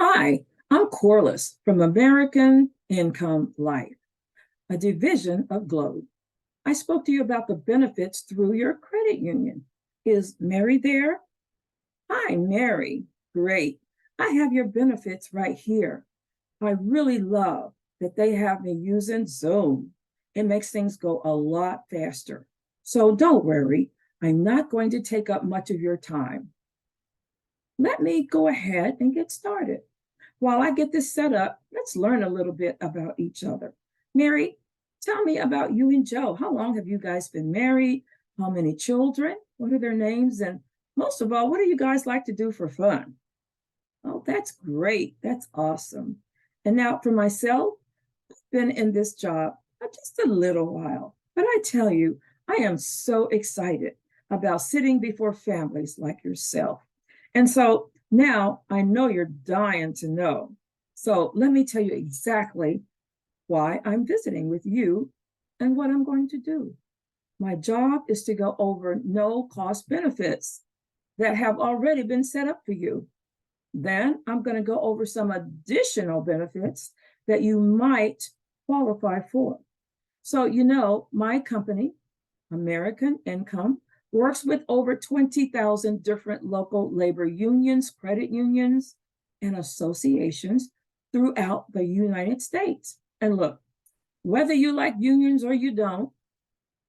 Hi, I'm Corliss from American Income Life, a division of Globe. I spoke to you about the benefits through your credit union. Is Mary there? Hi, Mary. Great. I have your benefits right here. I really love that they have me using Zoom. It makes things go a lot faster. So don't worry, I'm not going to take up much of your time. Let me go ahead and get started. While I get this set up, let's learn a little bit about each other. Mary, tell me about you and Joe. How long have you guys been married? How many children? What are their names? And most of all, what do you guys like to do for fun? Oh, that's great. That's awesome. And now for myself, I've been in this job just a little while, but I tell you, I am so excited about sitting before families like yourself. And so now I know you're dying to know. So let me tell you exactly why I'm visiting with you and what I'm going to do. My job is to go over no cost benefits that have already been set up for you. Then I'm going to go over some additional benefits that you might qualify for. So, my company, American Income, works with over 20,000 different local labor unions, credit unions, and associations throughout the United States. And look, whether you like unions or you don't,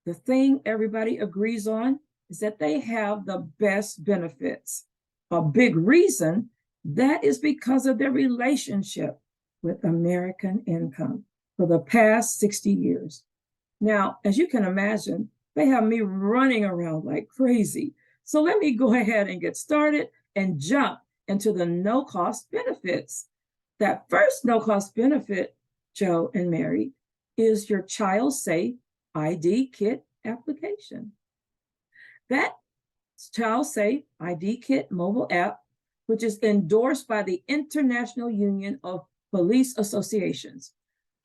the thing everybody agrees on is that they have the best benefits. A big reason that is because of their relationship with American Income for the past 60 years. Now, as you can imagine, they have me running around like crazy. So let me go ahead and get started and jump into the no cost benefits. That first no cost benefit, Joe and Mary, is your Child Safe ID Kit application. That Child Safe ID Kit mobile app, which is endorsed by the International Union of Police Associations.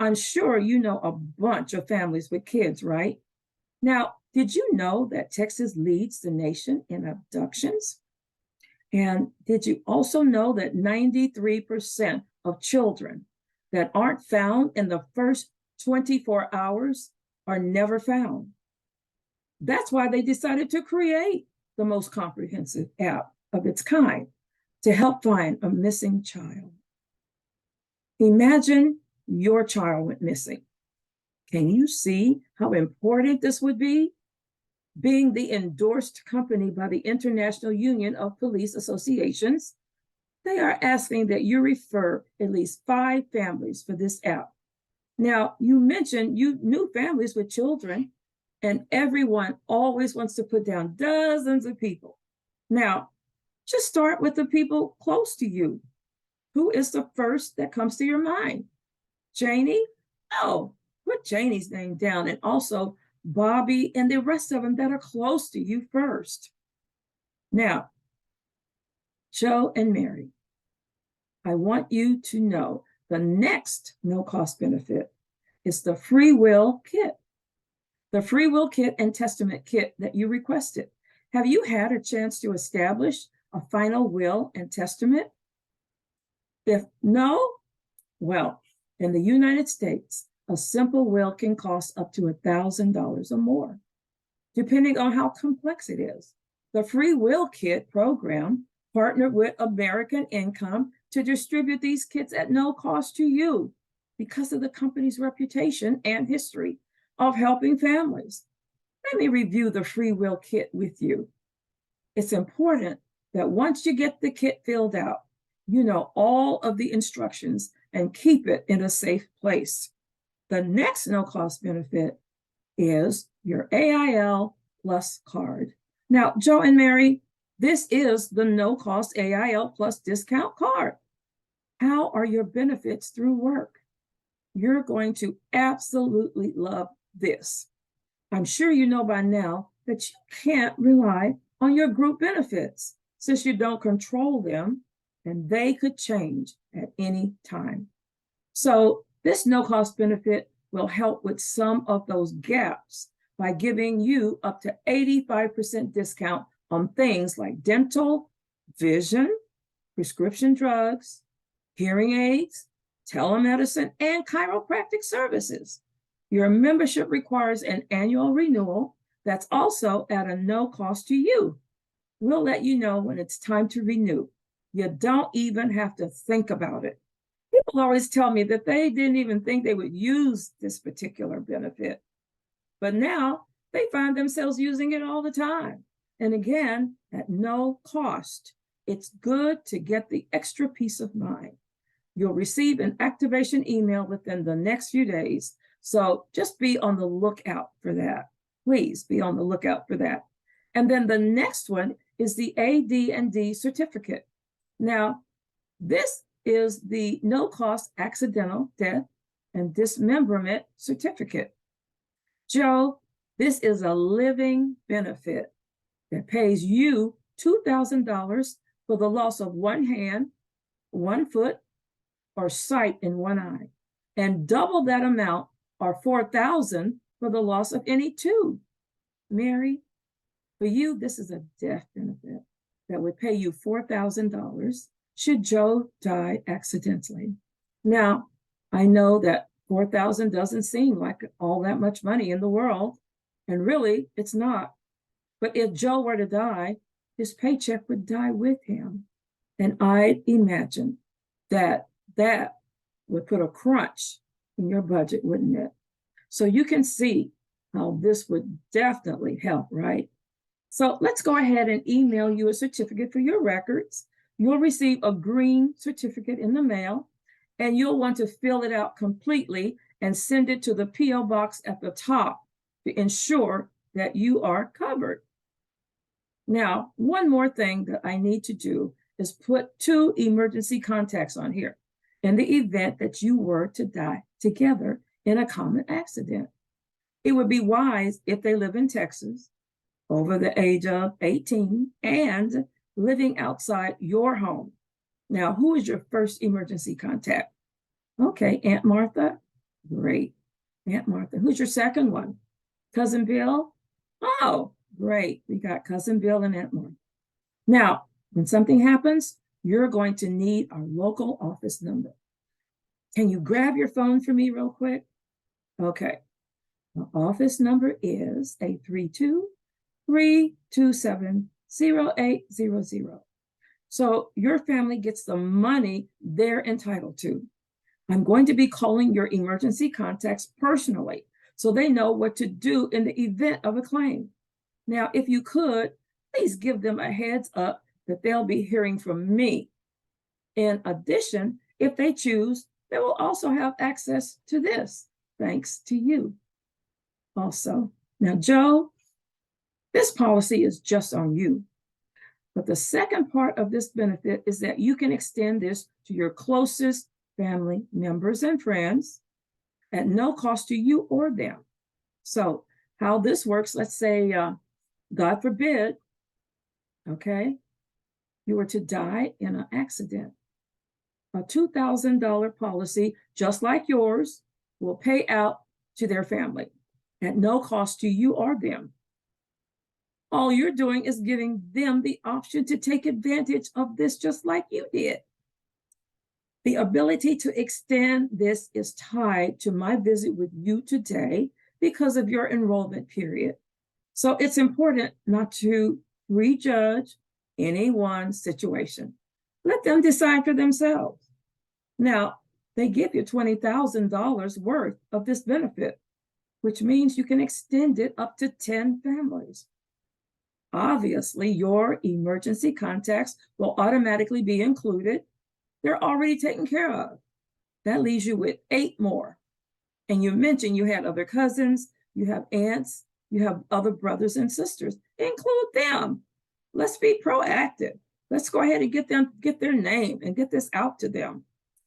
I'm sure you know a bunch of families with kids, right? Now, did you know that Texas leads the nation in abductions? And did you also know that 93% of children that aren't found in the first 24 hours are never found? That's why they decided to create the most comprehensive app of its kind to help find a missing child. Imagine your child went missing. Can you see how important this would be? Being the endorsed company by the International Union of Police Associations, they are asking that you refer at least 5 families for this app. Now, you mentioned you knew families with children, and everyone always wants to put down dozens of people. Now, just start with the people close to you. Who is the first that comes to your mind? Janie? Oh, put Janie's name down, and also Bobby and the rest of them that are close to you first. Now, Joe and Mary, I want you to know the next no cost benefit is the free will kit. The free will kit and testament kit that you requested. Have you had a chance to establish a final will and testament? If no, well, in the United States, a simple will can cost up to $1,000 or more, depending on how complex it is. The Free Will Kit program partnered with American Income to distribute these kits at no cost to you because of the company's reputation and history of helping families. Let me review the Free Will Kit with you. It's important that once you get the kit filled out, you know all of the instructions and keep it in a safe place. The next no cost benefit is your AIL Plus card. Now, Joe and Mary, this is the no cost AIL Plus discount card. How are your benefits through work? You're going to absolutely love this. I'm sure you know by now that you can't rely on your group benefits since you don't control them, and they could change at any time. So this no-cost benefit will help with some of those gaps by giving you up to 85% discount on things like dental, vision, prescription drugs, hearing aids, telemedicine, and chiropractic services. Your membership requires an annual renewal that's also at a no cost to you. We'll let you know when it's time to renew. You don't even have to think about it. People always tell me that they didn't even think they would use this particular benefit, but now they find themselves using it all the time. And again, at no cost. It's good to get the extra peace of mind. You'll receive an activation email within the next few days. So just be on the lookout for that. Please be on the lookout for that. And then the next one is the AD&D certificate. Now, this is the no-cost accidental death and dismemberment certificate. Joe, this is a living benefit that pays you $2,000 for the loss of one hand, one foot, or sight in one eye, and double that amount, or $4,000, for the loss of any two. Mary, for you, this is a death benefit that would pay you $4,000 should Joe die accidentally. Now, I know that $4,000 doesn't seem like all that much money in the world, and really, it's not. But if Joe were to die, his paycheck would die with him. And I'd imagine that would put a crunch in your budget, wouldn't it? So you can see how this would definitely help, right? So let's go ahead and email you a certificate for your records. You'll receive a green certificate in the mail, and you'll want to fill it out completely and send it to the P.O. box at the top to ensure that you are covered. Now, one more thing that I need to do is put 2 emergency contacts on here in the event that you were to die together in a common accident. It would be wise if they live in Texas, over the age of 18, and living outside your home. Now, who is your first emergency contact? Okay, Aunt Martha. Great. Aunt Martha. Who's your second one? Cousin Bill? Oh, great. We got Cousin Bill and Aunt Martha. Now, when something happens, you're going to need our local office number. Can you grab your phone for me real quick? Okay. The office number is 832-327-0800. So your family gets the money they're entitled to. I'm going to be calling your emergency contacts personally so they know what to do in the event of a claim. Now, if you could, please give them a heads up that they'll be hearing from me. In addition, if they choose, they will also have access to this, thanks to you. Also, now, Joe, this policy is just on you. But the second part of this benefit is that you can extend this to your closest family members and friends at no cost to you or them. So how this works, let's say, God forbid, okay, you were to die in an accident. A $2,000 policy, just like yours, will pay out to their family at no cost to you or them. All you're doing is giving them the option to take advantage of this just like you did. The ability to extend this is tied to my visit with you today because of your enrollment period. So it's important not to prejudge anyone's situation. Let them decide for themselves. Now, they give you $20,000 worth of this benefit, which means you can extend it up to 10 families. Obviously, your emergency contacts will automatically be included. They're already taken care of. That leaves you with 8 more. And you mentioned you had other cousins, you have aunts, you have other brothers and sisters. Include them. Let's be proactive. Let's go ahead and get their name and get this out to them.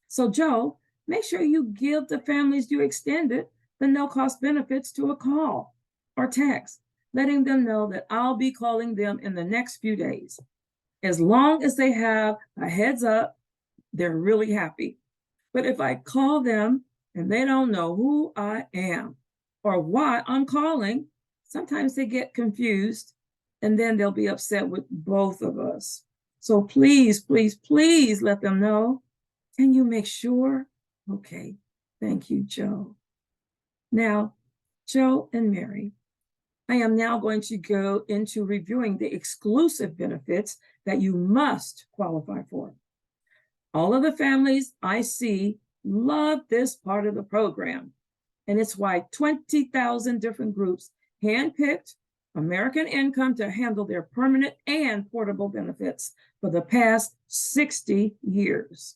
So, Joe, make sure you give the families you extended the no-cost benefits to a call or text, letting them know that I'll be calling them in the next few days. As long as they have a heads up, they're really happy. But if I call them and they don't know who I am or why I'm calling, sometimes they get confused and then they'll be upset with both of us. So please, please, please let them know. Can you make sure? Okay, thank you, Joe. Now, Joe and Mary, I am now going to go into reviewing the exclusive benefits that you must qualify for. All of the families I see love this part of the program, and it's why 20,000 different groups handpicked American Income to handle their permanent and portable benefits for the past 60 years.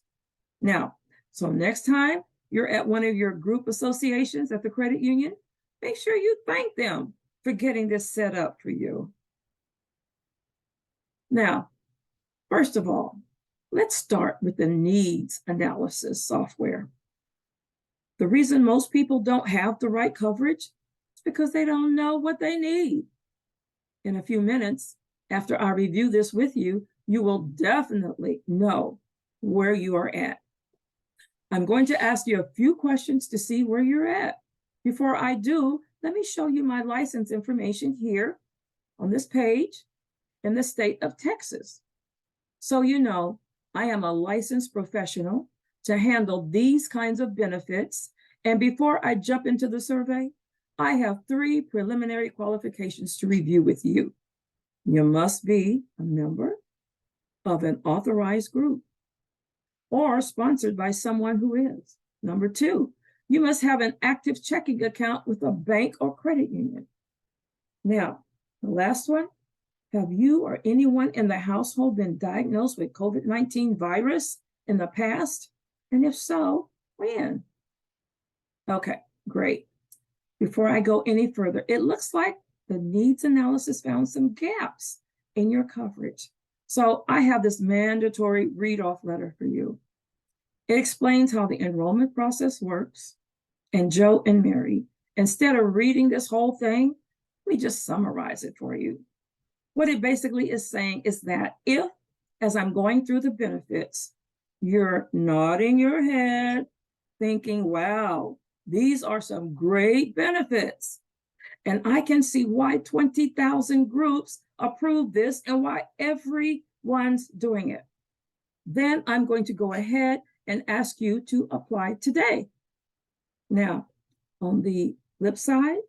Now, so next time you're at one of your group associations at the credit union, make sure you thank them for getting this set up for you. Now, first of all, let's start with the needs analysis software. The reason most people don't have the right coverage is because they don't know what they need. In a few minutes, after I review this with you, you will definitely know where you are at. I'm going to ask you a few questions to see where you're at. Before I do, let me show you my license information here on this page in the state of Texas. So you know, I am a licensed professional to handle these kinds of benefits. And before I jump into the survey, I have 3 preliminary qualifications to review with you. You must be a member of an authorized group or sponsored by someone who is. Number 2, you must have an active checking account with a bank or credit union. Now, the last one, have you or anyone in the household been diagnosed with COVID-19 virus in the past? And if so, when? Okay, great. Before I go any further, it looks like the needs analysis found some gaps in your coverage. So I have this mandatory read-off letter for you. It explains how the enrollment process works. And Joe and Mary, instead of reading this whole thing, let me just summarize it for you. What it basically is saying is that if, as I'm going through the benefits, you're nodding your head, thinking, wow, these are some great benefits, and I can see why 20,000 groups approve this and why everyone's doing it, then I'm going to go ahead and ask you to apply today. Now, on the flip side,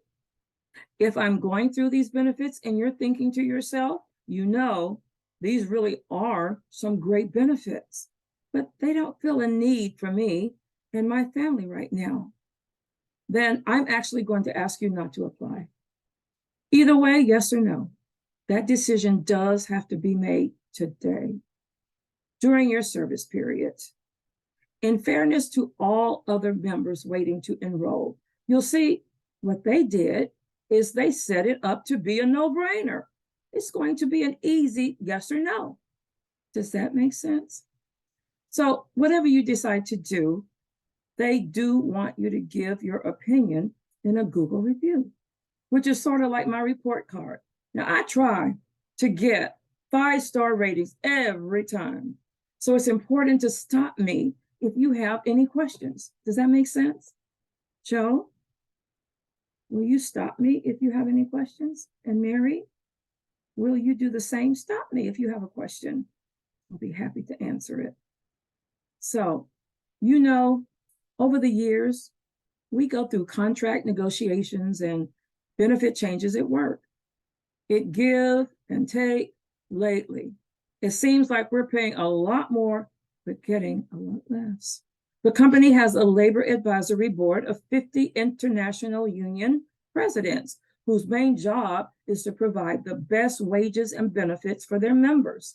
if I'm going through these benefits and you're thinking to yourself, you know, these really are some great benefits, but they don't feel a need for me and my family right now, then I'm actually going to ask you not to apply. Either way, yes or no, that decision does have to be made today during your service period. In fairness to all other members waiting to enroll, you'll see what they did is they set it up to be a no-brainer. It's going to be an easy yes or no. Does that make sense? So whatever you decide to do, they do want you to give your opinion in a Google review, which is sort of like my report card. Now, I try to get 5-star ratings every time. So it's important to stop me if you have any questions. Does that make sense? Joe, will you stop me if you have any questions? And Mary, will you do the same? Stop me if you have a question. I'll be happy to answer it. So, you know, over the years, we go through contract negotiations and benefit changes at work. It give and take lately. It seems like we're paying a lot more, but getting a lot less. The company has a labor advisory board of 50 international union presidents whose main job is to provide the best wages and benefits for their members.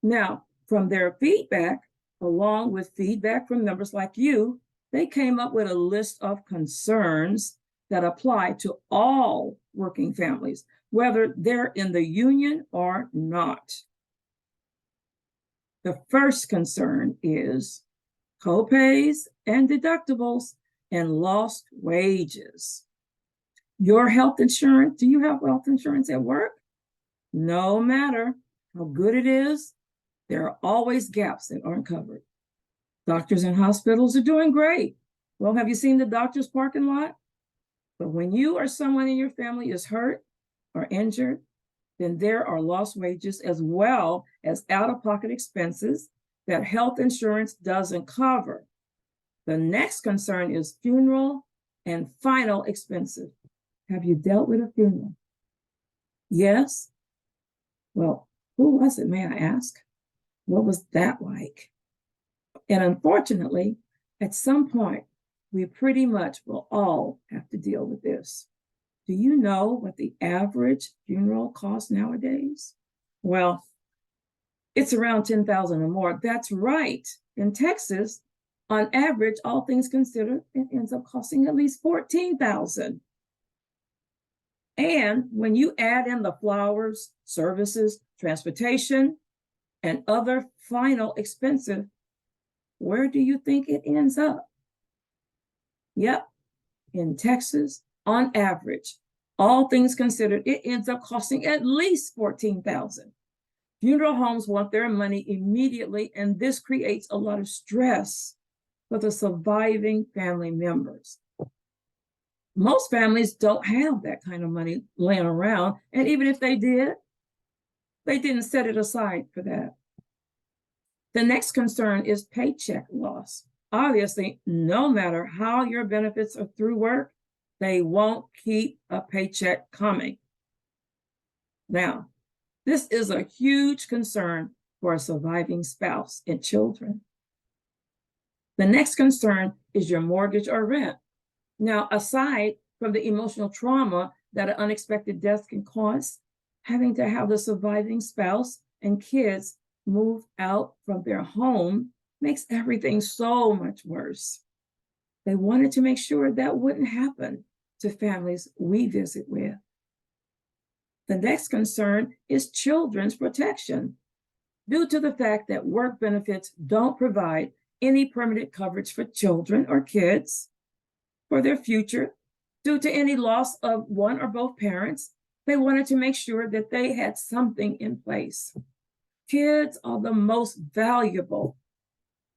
Now, from their feedback, along with feedback from members like you, they came up with a list of concerns that apply to all working families, whether they're in the union or not. The first concern is copays and deductibles and lost wages. Your health insurance, do you have health insurance at work? No matter how good it is, there are always gaps that aren't covered. Doctors and hospitals are doing great. Well, have you seen the doctor's parking lot? But when you or someone in your family is hurt or injured, then there are lost wages as well as out-of-pocket expenses that health insurance doesn't cover. The next concern is funeral and final expenses. Have you dealt with a funeral? Yes. Well, who was it, may I ask? What was that like? And unfortunately, at some point, we pretty much will all have to deal with this. Do you know what the average funeral costs nowadays? Well, it's around $10,000 or more. That's right. In Texas, on average, all things considered, it ends up costing at least $14,000. And when you add in the flowers, services, transportation, and other final expenses, where do you think it ends up? Yep, in Texas, on average, all things considered, it ends up costing at least $14,000. Funeral homes want their money immediately, and this creates a lot of stress for the surviving family members. Most families don't have that kind of money laying around, and even if they did, they didn't set it aside for that. The next concern is paycheck loss. Obviously, no matter how your benefits are through work, they won't keep a paycheck coming. Now, this is a huge concern for a surviving spouse and children. The next concern is your mortgage or rent. Now, aside from the emotional trauma that an unexpected death can cause, having to have the surviving spouse and kids move out from their home makes everything so much worse. They wanted to make sure that wouldn't happen to families we visit with. The next concern is children's protection. Due to the fact that work benefits don't provide any permanent coverage for children or kids for their future, due to any loss of one or both parents, they wanted to make sure that they had something in place. Kids are the most valuable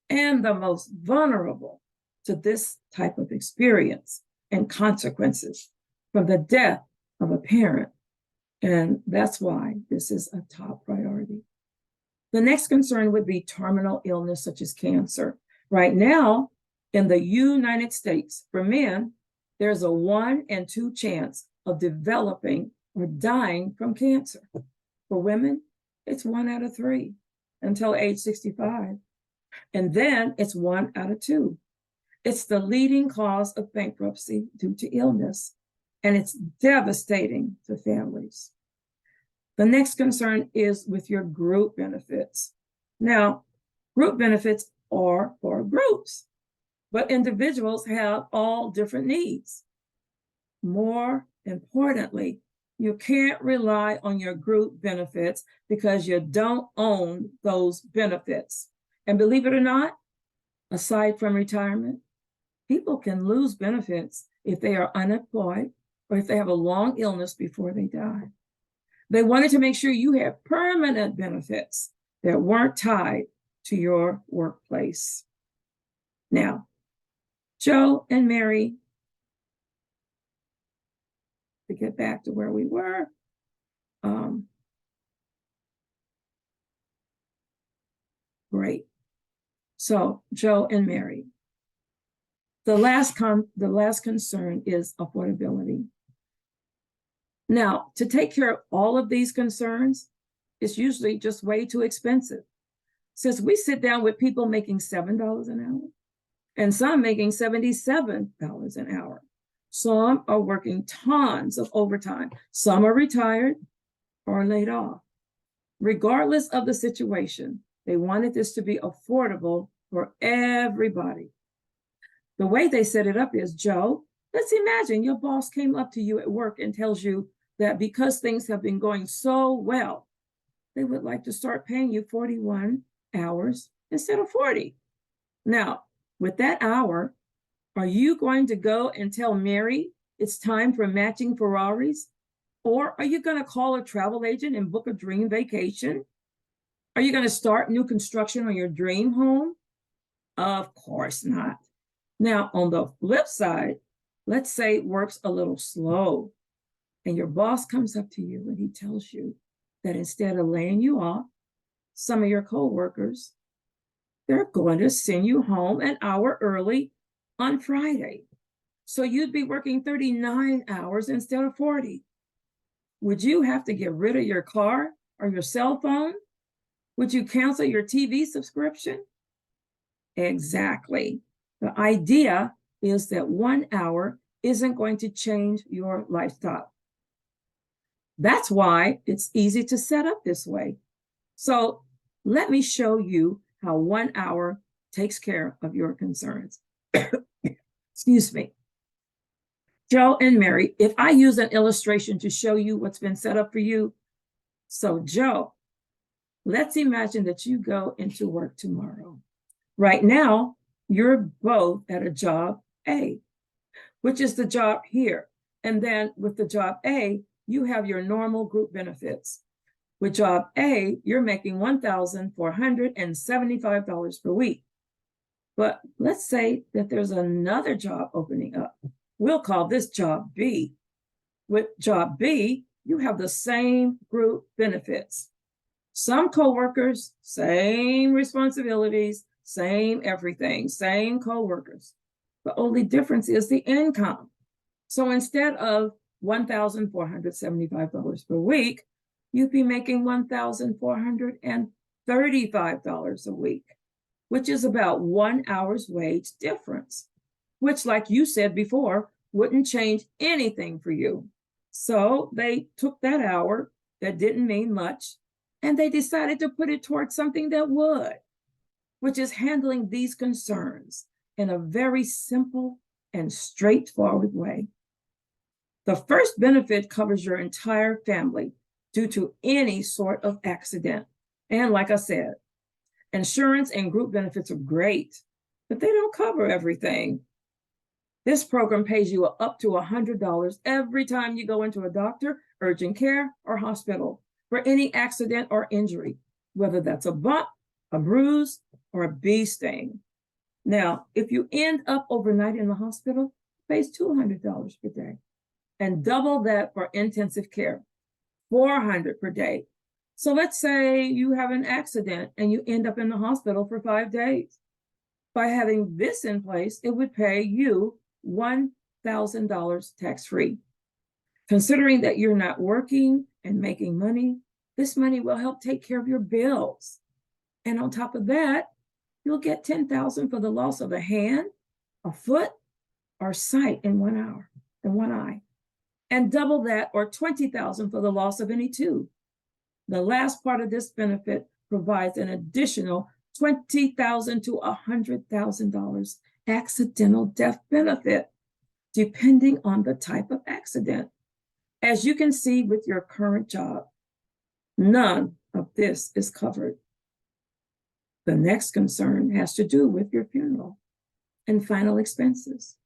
and the most vulnerable to this type of experience and consequences from the death of a parent. And that's why this is a top priority. The next concern would be terminal illness such as cancer. Right now, in the United States, for men, there's a 1 in 2 chance of developing or dying from cancer. For women, it's 1 out of 3 until age 65. And then it's 1 out of 2. It's the leading cause of bankruptcy due to illness, and it's devastating to families. The next concern is with your group benefits. Now, group benefits are for groups, but individuals have all different needs. More importantly, you can't rely on your group benefits because you don't own those benefits. And believe it or not, aside from retirement, people can lose benefits if they are unemployed or if they have a long illness before they die. They wanted to make sure you had permanent benefits that weren't tied to your workplace. Now, Joe and Mary, to get back to where we were, great. So, Joe and Mary, the last concern is affordability. Now, to take care of all of these concerns, it's usually just way too expensive. Since we sit down with people making $7 an hour, and some making $77 an hour. Some are working tons of overtime. Some are retired or laid off. Regardless of the situation, they wanted this to be affordable for everybody. The way they set it up is, Joe, let's imagine your boss came up to you at work and tells you that because things have been going so well, they would like to start paying you 41 hours instead of 40. Now, with that hour, are you going to go and tell Mary it's time for matching Ferraris? Or are you going to call a travel agent and book a dream vacation? Are you going to start new construction on your dream home? Of course not. Now, on the flip side, let's say work's a little slow and your boss comes up to you and he tells you that instead of laying you off, some of your coworkers they're going to send you home an hour early on Friday. So you'd be working 39 hours instead of 40. Would you have to get rid of your car or your cell phone? Would you cancel your TV subscription? Exactly. The idea is that 1 hour isn't going to change your lifestyle. That's why it's easy to set up this way. So let me show you how 1 hour takes care of your concerns. Excuse me. Joe and Mary, if I use an illustration to show you what's been set up for you. So Joe, let's imagine that you go into work tomorrow. Right now, you're both at a job A, which is the job here. And then with the job A, you have your normal group benefits. With job A, you're making $1,475 per week. But let's say that there's another job opening up. We'll call this job B. With job B, you have the same group benefits. Some coworkers, same responsibilities, same everything, same coworkers. The only difference is the income. So instead of $1,475 per week, you'd be making $1,435 a week, which is about 1 hour's wage difference, which, like you said before, wouldn't change anything for you. So they took that hour that didn't mean much, and they decided to put it towards something that would, which is handling these concerns in a very simple and straightforward way. The first benefit covers your entire family due to any sort of accident. And like I said, insurance and group benefits are great, but they don't cover everything. This program pays you up to $100 every time you go into a doctor, urgent care, or hospital for any accident or injury, whether that's a bump, a bruise, or a bee sting. Now, if you end up overnight in the hospital, it pays $200 per day, and double that for intensive care, $400 per day. So let's say you have an accident and you end up in the hospital for 5 days. By having this in place, it would pay you $1,000 tax-free. Considering that you're not working and making money, this money will help take care of your bills. And on top of that, you'll get $10,000 for the loss of a hand, a foot, or sight in 1 hour, in one eye. And double that, or $20,000 for the loss of any two. The last part of this benefit provides an additional $20,000 to $100,000 accidental death benefit, depending on the type of accident. As you can see with your current job, none of this is covered. The next concern has to do with your funeral and final expenses.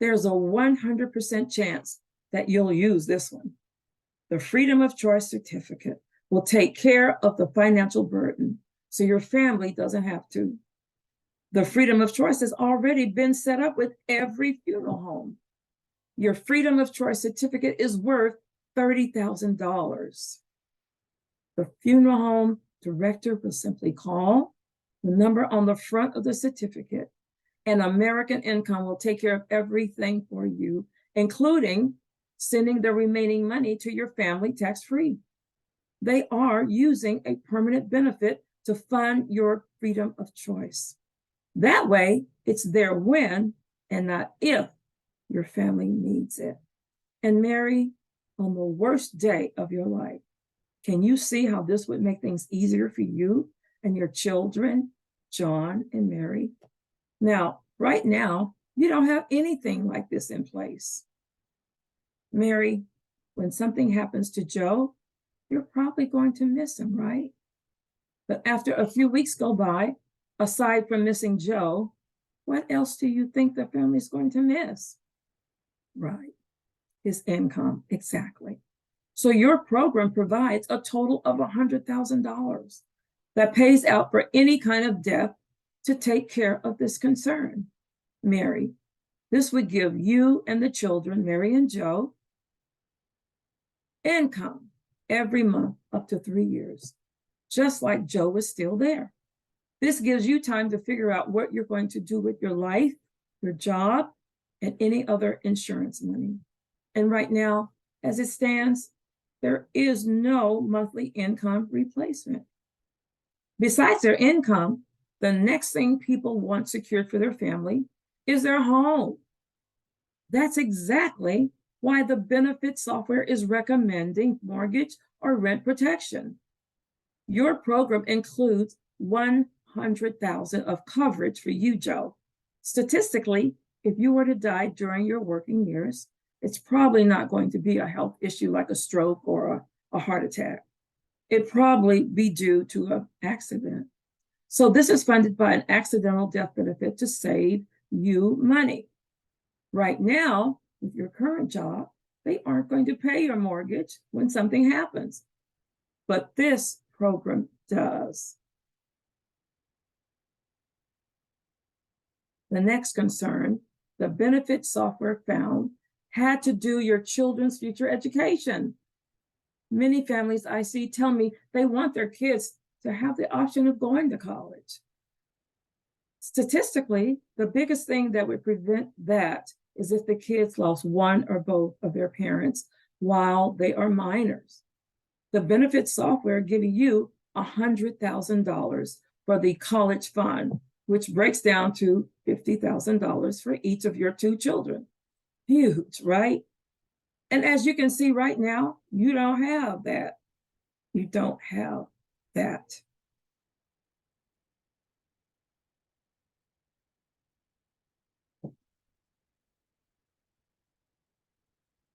There's a 100% chance that you'll use this one. The Freedom of Choice certificate will take care of the financial burden so your family doesn't have to. The Freedom of Choice has already been set up with every funeral home. Your Freedom of Choice certificate is worth $30,000. The funeral home director will simply call the number on the front of the certificate, and American Income will take care of everything for you, including sending the remaining money to your family tax-free. They are using a permanent benefit to fund your freedom of choice. That way, it's their when and not if your family needs it. And Mary, on the worst day of your life, can you see how this would make things easier for you and your children, John and Mary? Now, right now, you don't have anything like this in place. Mary, when something happens to Joe, you're probably going to miss him, right? But after a few weeks go by, aside from missing Joe, what else do you think the family's going to miss? Right, his income, exactly. So your program provides a total of $100,000 that pays out for any kind of death to take care of this concern. Mary, this would give you and the children, Mary and Joe, income every month up to 3 years, just like Joe was still there. This gives you time to figure out what you're going to do with your life, your job, and any other insurance money. And right now, as it stands, there is no monthly income replacement. Besides their income, the next thing people want secured for their family is their home. That's exactly why the benefit software is recommending mortgage or rent protection. Your program includes 100,000 of coverage for you, Joe. Statistically, if you were to die during your working years, it's probably not going to be a health issue like a stroke or a heart attack. It'd probably be due to an accident. So this is funded by an accidental death benefit to save you money. Right now, with your current job, they aren't going to pay your mortgage when something happens. But this program does. The next concern, the benefit software found, had to do your children's future education. Many families I see tell me they want their kids to have the option of going to college. Statistically, the biggest thing that would prevent that is if the kids lost one or both of their parents while they are minors. The benefit software giving you $100,000 for the college fund, which breaks down to $50,000 for each of your two children. Huge, right? And as you can see right now, you don't have that. You don't have that.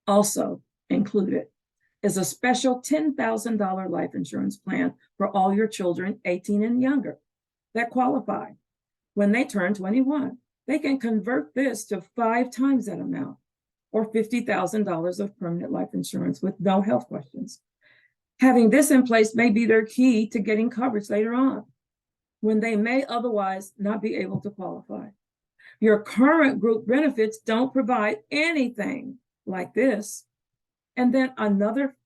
Also included is a special $10,000 life insurance plan for all your children 18 and younger that qualify. When they turn 21, they can convert this to 5 times that amount, or $50,000 of permanent life insurance with no health questions. Having this in place may be their key to getting coverage later on, when they may otherwise not be able to qualify. Your current group benefits don't provide anything like this. And then another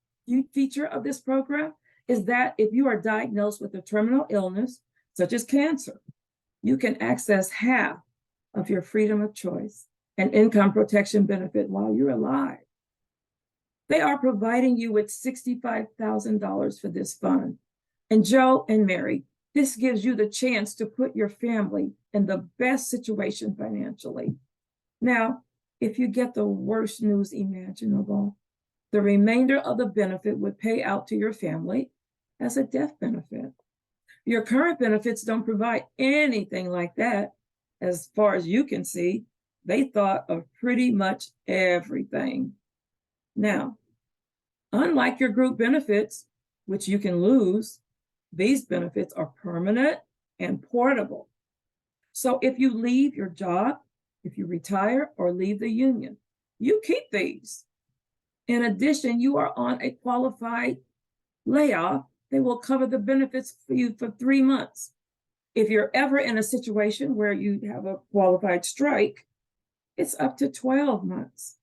feature of this program is that if you are diagnosed with a terminal illness, such as cancer, you can access half of your freedom of choice and income protection benefit while you're alive. They are providing you with $65,000 for this fund. And Joe and Mary, this gives you the chance to put your family in the best situation financially. Now, if you get the worst news imaginable, the remainder of the benefit would pay out to your family as a death benefit. Your current benefits don't provide anything like that. As far as you can see, they thought of pretty much everything. Now, unlike your group benefits, which you can lose, these benefits are permanent and portable. So if you leave your job, if you retire or leave the union, you keep these. In addition, you are on a qualified layoff, they will cover the benefits for you for 3 months. If you're ever in a situation where you have a qualified strike, it's up to 12 months.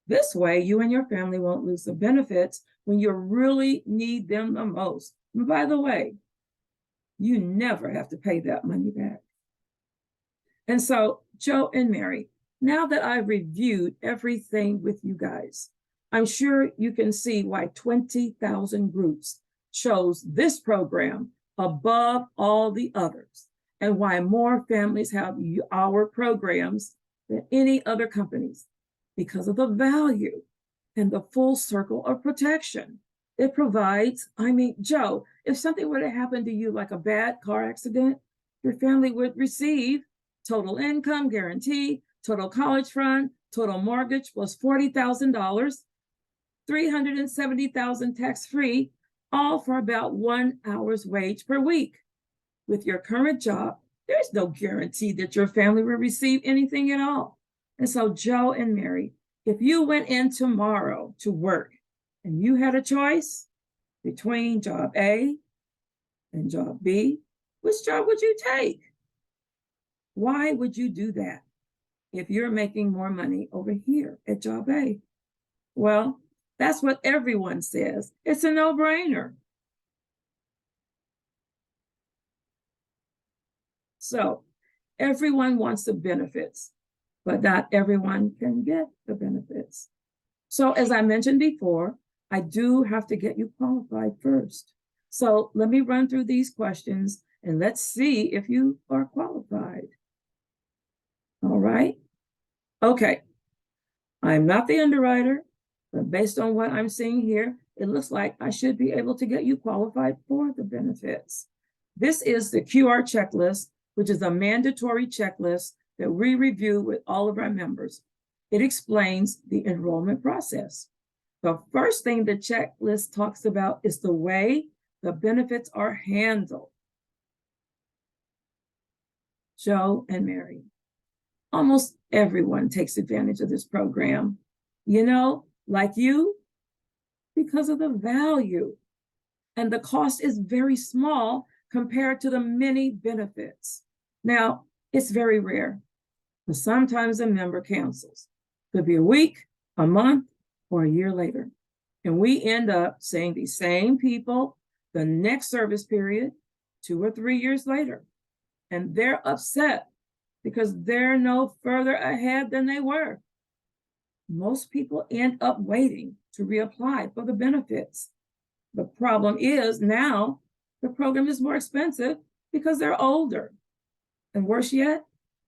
This way, you and your family won't lose the benefits when you really need them the most. And by the way, you never have to pay that money back. And so, Joe and Mary, now that I've reviewed everything with you guys, I'm sure you can see why 20,000 groups chose this program above all the others, and why more families have our programs than any other companies, because of the value and the full circle of protection it provides. I mean, Joe, if something were to happen to you, like a bad car accident, your family would receive total income guarantee, total college fund, total mortgage plus $40,000, $370,000 tax-free, all for about 1 hour's wage per week. With your current job, there's no guarantee that your family will receive anything at all. And so, Joe and Mary, if you went in tomorrow to work and you had a choice between job A and job B, which job would you take? Why would you do that if you're making more money over here at job A? Well, that's what everyone says. It's a no-brainer. So everyone wants the benefits, but not everyone can get the benefits. So as I mentioned before, I do have to get you qualified first. So let me run through these questions and let's see if you are qualified. All right. Okay. I'm not the underwriter, but based on what I'm seeing here, it looks like I should be able to get you qualified for the benefits. This is the QR checklist, which is a mandatory checklist that we review with all of our members. It explains the enrollment process. The first thing the checklist talks about is the way the benefits are handled. Joe and Mary. Almost everyone takes advantage of this program, like you, because of the value. And the cost is very small compared to the many benefits. Now, it's very rare, but sometimes a member cancels. Could be a week, a month, or a year later. And we end up seeing these same people the next service period, 2 or 3 years later. And they're upset because they're no further ahead than they were. Most people end up waiting to reapply for the benefits. The problem is now the program is more expensive because they're older. And worse yet,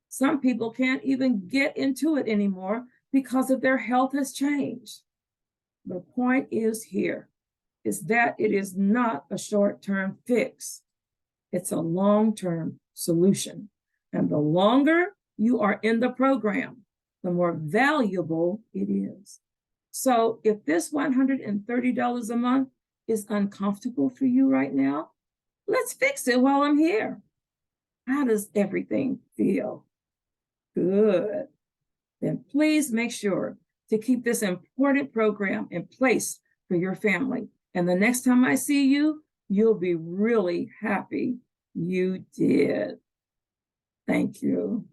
some people can't even get into it anymore because of their health has changed. The point is that it is not a short-term fix. It's a long-term solution. And the longer you are in the program, the more valuable it is. So if this $130 a month is uncomfortable for you right now, let's fix it while I'm here. How does everything feel? Good. Then please make sure to keep this important program in place for your family. And the next time I see you, you'll be really happy you did. Thank you.